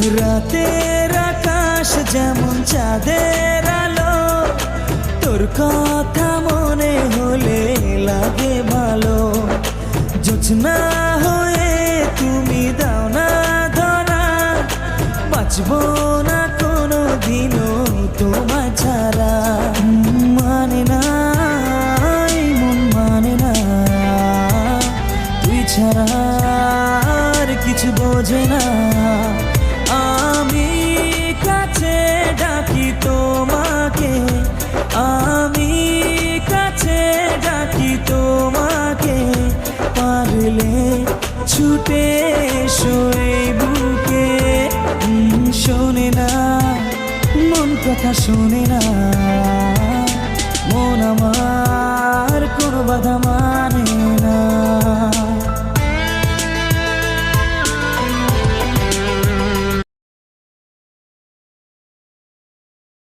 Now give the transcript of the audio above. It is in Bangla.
রাতের আকাশ যেমন চাঁদের আলো, তোর কথা মনে হলে লাগে ভালো। জোছনা হয়ে তুমি দাও না ধরা, বাঁচবো না কোনো দিনও তোমায় ছাড়া। মানে না এই মন মানে না, তুই ছাড়া আর কিছু বোঝে না। আমি কাছে ডাকি তোমাকে, আমি কাছে ডাকি তোমাকে, পারলে ছুটে এসো এই বুকে। শোনে না মন কথা শোনে না, মন আমার কোনো বাধা মানে